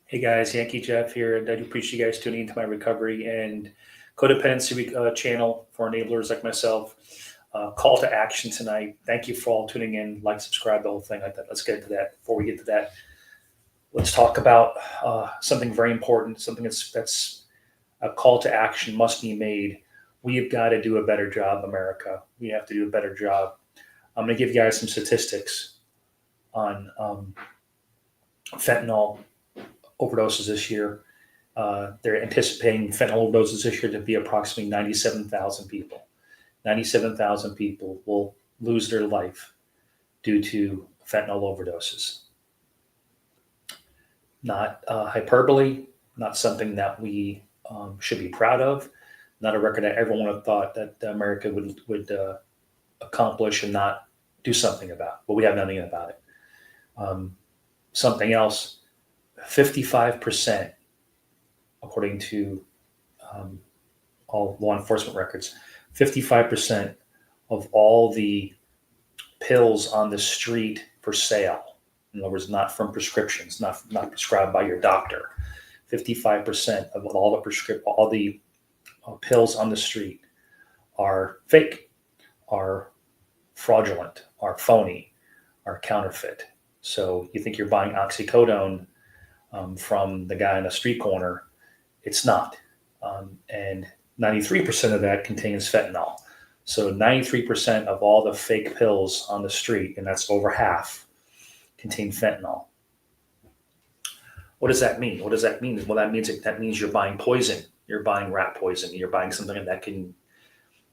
Hey guys, Yankee Jeff here, and I do appreciate you guys tuning into my recovery and codependency channel for enablers like myself. Call to action tonight. Thank you for all tuning in. Like, subscribe, the whole thing like that. Let's get into that. Before we get to that, let's talk about something very important. Something that's a call to action must be made. We have got to do a better job, America. We have to do a better job. I'm going to give you guys some statistics on fentanyl overdoses this year. They're anticipating fentanyl overdoses this year to be approximately 97,000 people. 97,000 people will lose their life due to fentanyl overdoses. Not hyperbole, not something that we should be proud of, not a record that everyone would have thought that America would accomplish and not do something about, but we have nothing about it. Something else, 55%, according to all law enforcement records, 55% of all the pills on the street for sale, in other words, not from prescriptions, not prescribed by your doctor, 55% of all the pills on the street are fake, are fraudulent, are phony, are counterfeit. So you think you're buying oxycodone from the guy on the street corner. It's not. And 93% of that contains fentanyl. So 93% of all the fake pills on the street, and that's over half, contain fentanyl. What does that mean? What does that mean? Well, that means you're buying poison. You're buying rat poison. You're buying something that can.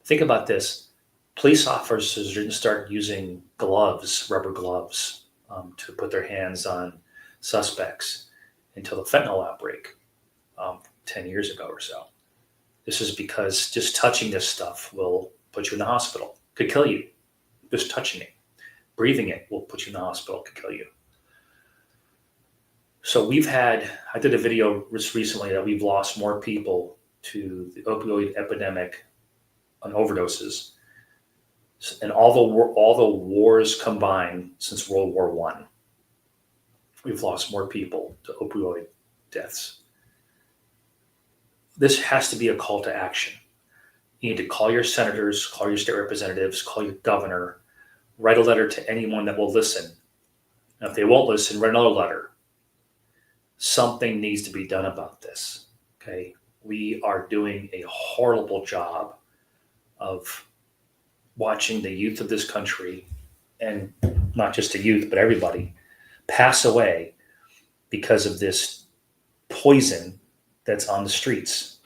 Think about this. Police officers didn't start using gloves, rubber gloves, to put their hands on suspects until the fentanyl outbreak 10 years ago or so. This is because just touching this stuff will put you in the hospital, could kill you. Just touching it, breathing it will put you in the hospital, could kill you. So I did a video just recently that we've lost more people to the opioid epidemic on overdoses and all the wars combined since World War One. We've lost more people to opioid deaths. This has to be a call to action. You need to call your senators, call your state representatives, call your governor, write a letter to anyone that will listen. And if they won't listen, write another letter. Something needs to be done about this. Okay. We are doing a horrible job of watching the youth of this country, and not just the youth, but everybody, pass away because of this poison that's on the streets.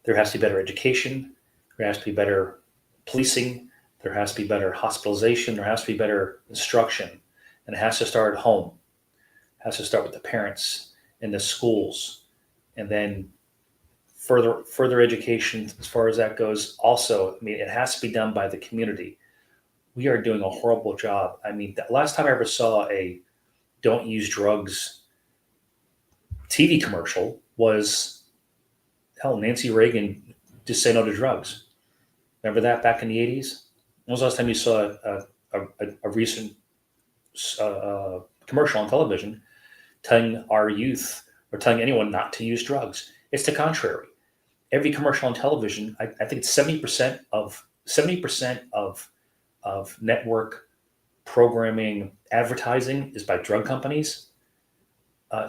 There has to be better education. There has to be better policing. There has to be better hospitalization. There has to be better instruction. And it has to start at home. It has to start with the parents and the schools. And then further education, as far as that goes, also, it has to be done by the community. We are doing a horrible job. The last time I ever saw a don't use drugs TV commercial was, Nancy Reagan, just say no to drugs. Remember that back in the 80s? When was the last time you saw a recent commercial on television telling our youth or telling anyone not to use drugs? It's the contrary. Every commercial on television, I think it's 70% of network programming advertising is by drug companies.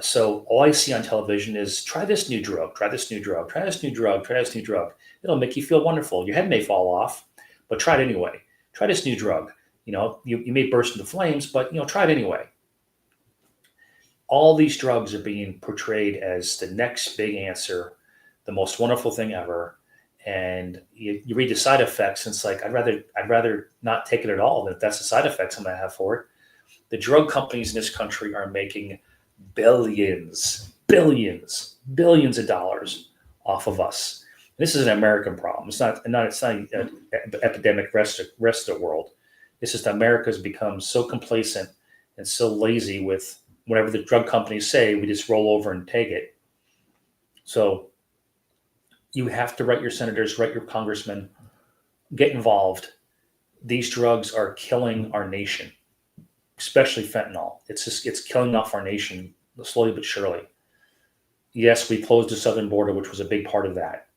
So all I see on television is try this new drug, try this new drug, try this new drug, try this new drug. It'll make you feel wonderful. Your head may fall off, but try it anyway. Try this new drug. You may burst into flames, but try it anyway. All these drugs are being portrayed as the next big answer, the most wonderful thing ever. And you read the side effects, and it's like, I'd rather not take it at all than if that's the side effects I'm going to have for it. The drug companies in this country are making billions of dollars off of us. This is an American problem. It's not an epidemic rest of the world. It's just America's become so complacent and so lazy with whatever the drug companies say, we just roll over and take it. So you have to write your senators, write your congressmen, get involved. These drugs are killing our nation, especially fentanyl. It's killing off our nation slowly but surely. Yes, we closed the southern border, which was a big part of that,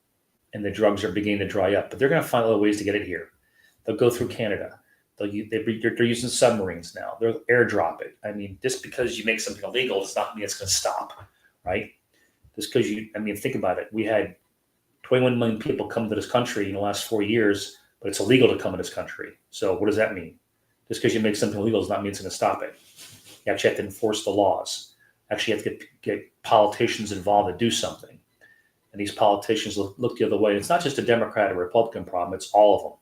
and the drugs are beginning to dry up. But they're going to find other ways to get it here. They'll go through Canada. They're using submarines now. They'll airdrop it. I mean, just because you make something illegal does not mean it's going to stop, right? Just because think about it. We had 21 million people come to this country in the last 4 years, but it's illegal to come to this country. So what does that mean? Just because you make something illegal does not mean it's going to stop it. You actually have to enforce the laws. Actually, you have to get politicians involved to do something. And these politicians look the other way. It's not just a Democrat or Republican problem. It's all of them.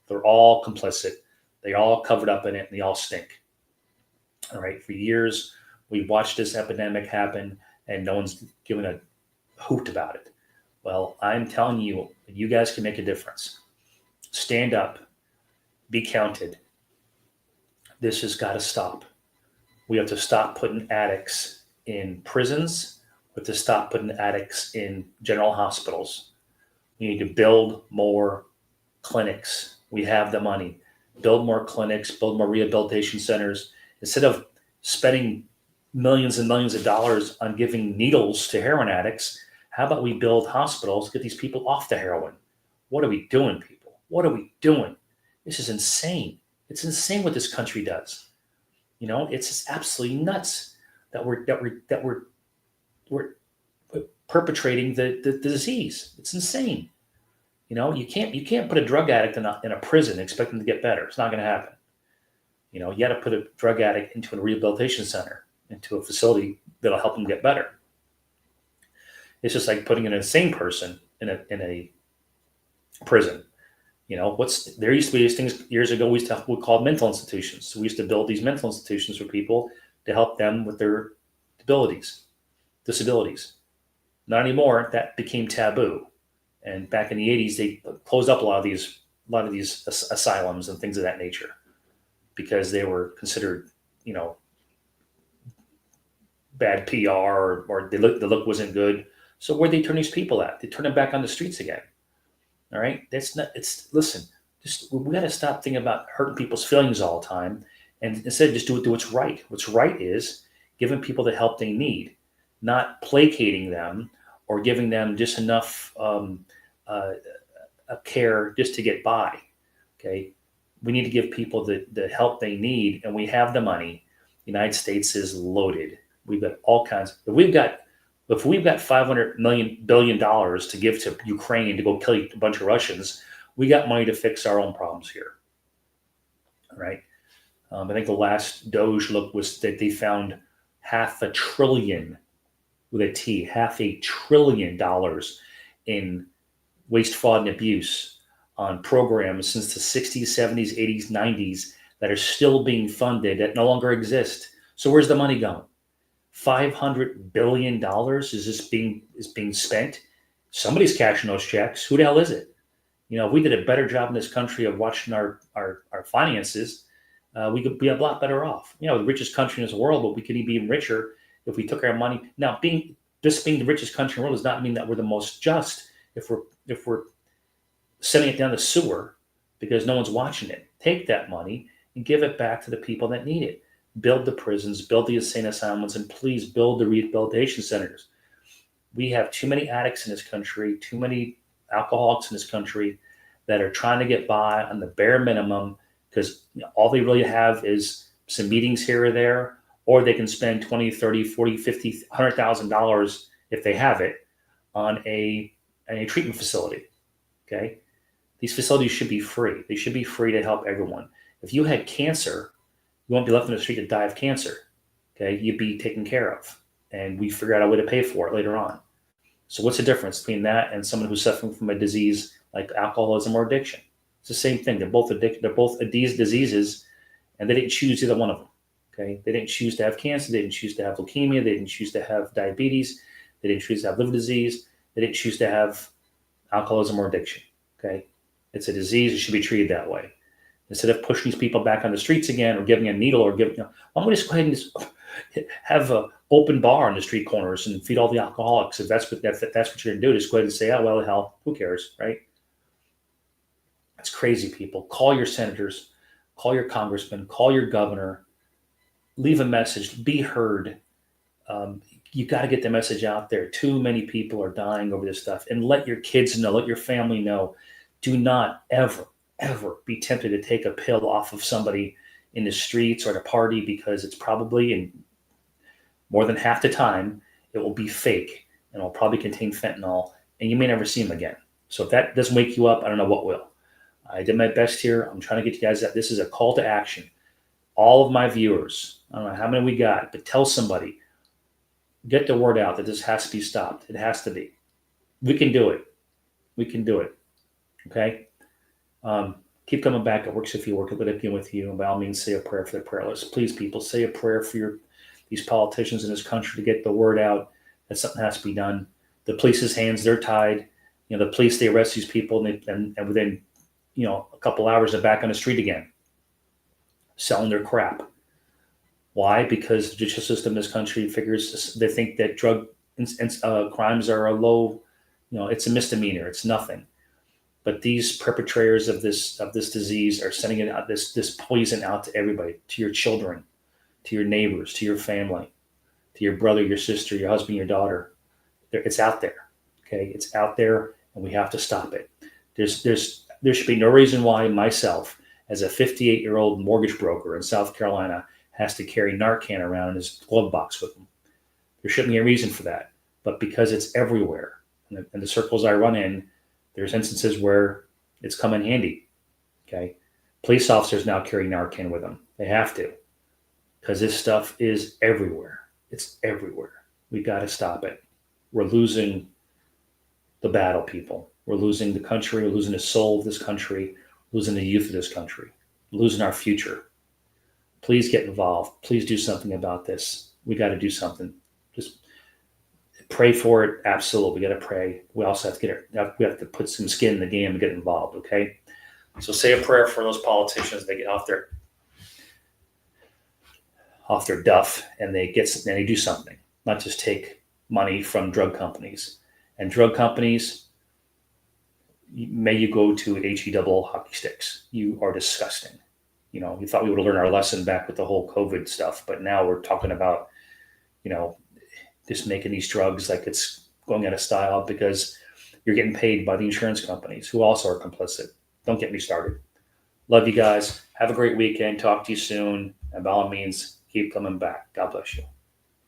They're all complicit. They all covered up in it, and they all stink. All right. For years, we watched this epidemic happen, and no one's given a hoot about it. Well, I'm telling you, you guys can make a difference. Stand up. Be counted. This has got to stop. We have to stop putting addicts in prisons. We have to stop putting addicts in general hospitals. We need to build more clinics. We have the money. Build more clinics, build more rehabilitation centers. Instead of spending millions and millions of dollars on giving needles to heroin addicts, how about we build hospitals, get these people off the heroin? What are we doing, people? What are we doing? This is insane. It's insane what this country does. You know, it's just absolutely nuts that we're perpetrating the disease. It's insane. You know, you can't put a drug addict in a prison and expect them to get better. It's not going to happen. You know, you got to put a drug addict into a rehabilitation center, into a facility that'll help them get better. It's just like putting an insane person in a prison. You know, there used to be these things years ago we called mental institutions. So we used to build these mental institutions for people to help them with their disabilities. Not anymore. That became taboo. And back in the 80s, they closed up a lot of these asylums and things of that nature because they were considered, you know, bad PR or the look wasn't good. So where'd they turn these people at? They turn them back on the streets again. All right. Listen, we got to stop thinking about hurting people's feelings all the time. And instead just do what's right. What's right is giving people the help they need, not placating them or giving them just enough care just to get by. Okay. We need to give people the help they need, and we have the money. The United States is loaded. We've got all kinds. If we've got $500 billion to give to Ukraine to go kill a bunch of Russians, we got money to fix our own problems here. All right. I think the last Doge look was that they found $500 billion with a T, $500 billion in waste, fraud, and abuse on programs since the 60s, 70s, 80s, 90s that are still being funded that no longer exist. So where's the money going? $500 billion is being spent. Somebody's cashing those checks. Who the hell is it? You know, if we did a better job in this country of watching our finances, we could be a lot better off. You know, the richest country in this world, but we could be even richer if we took our money. Now, being the richest country in the world does not mean that we're the most just. If we're sending it down the sewer because no one's watching it, take that money and give it back to the people that need it. Build the prisons, build the insane asylums, and please build the rehabilitation centers. We have too many addicts in this country, too many alcoholics in this country that are trying to get by on the bare minimum because all they really have is some meetings here or there, or they can spend 20, 30, 40, 50, $100,000 if they have it on a treatment facility. Okay. These facilities should be free. They should be free to help everyone. If you had cancer, you won't be left on the street to die of cancer. Okay. You'd be taken care of, and we figure out a way to pay for it later on. So what's the difference between that and someone who's suffering from a disease like alcoholism or addiction? It's the same thing. They're both these diseases, and they didn't choose either one of them. Okay. They didn't choose to have cancer. They didn't choose to have leukemia. They didn't choose to have diabetes. They didn't choose to have liver disease. They didn't choose to have alcoholism or addiction. Okay. It's a disease. It should be treated that way. Instead of pushing these people back on the streets again or giving a needle or why don't we just go ahead and just have an open bar on the street corners and feed all the alcoholics? If that's what you're going to do, just go ahead and say, oh, well, hell, who cares, right? That's crazy, people. Call your senators, call your congressman, call your governor, leave a message, be heard. You got to get the message out there. Too many people are dying over this stuff, and let your kids know, let your family know. Do not ever, ever be tempted to take a pill off of somebody in the streets or at a party, because it's probably, in more than half the time, it will be fake and it'll probably contain fentanyl, and you may never see them again. So if that doesn't wake you up, I don't know what will. I did my best here. I'm trying to get you guys that this is a call to action. All of my viewers, I don't know how many we got, but tell somebody, get the word out that this has to be stopped. It has to be. We can do it. We can do it. Okay? Keep coming back. It works if you work it with you. And by all means, say a prayer for the prayerless. Please, people, say a prayer for these politicians in this country to get the word out that something has to be done. The police's hands, they're tied. The police, they arrest these people, and within, a couple hours, they're back on the street again, selling their crap. Why? Because the judicial system in this country they think that drug crimes are a low, it's a misdemeanor. It's nothing. But these perpetrators of this disease are sending it out, this poison out to everybody, to your children, to your neighbors, to your family, to your brother, your sister, your husband, your daughter. It's out there. Okay, it's out there, and we have to stop it. There should be no reason why myself, as a 58-year-old mortgage broker in South Carolina, has to carry Narcan around in his glove box with him. There shouldn't be a reason for that. But because it's everywhere, and the circles I run in, there's instances where it's come in handy. Okay, police officers now carry Narcan with them. They have to, because this stuff is everywhere. It's everywhere. We got to stop it. We're losing the battle, people. We're losing the country. We're losing the soul of this country. Losing the youth of this country. Losing our future. Please get involved. Please do something about this. We got to do something. Just pray for it. Absolutely. We got to pray. We also have to we have to put some skin in the game and get involved. Okay. So say a prayer for those politicians. They get off their duff and they do something, not just take money from drug companies. And drug companies, may you go to HE double hockey sticks. You are disgusting. You thought we would have learned our lesson back with the whole COVID stuff, but now we're talking about, just making these drugs like it's going out of style because you're getting paid by the insurance companies, who also are complicit. Don't get me started. Love you guys. Have a great weekend. Talk to you soon. And by all means, keep coming back. God bless you.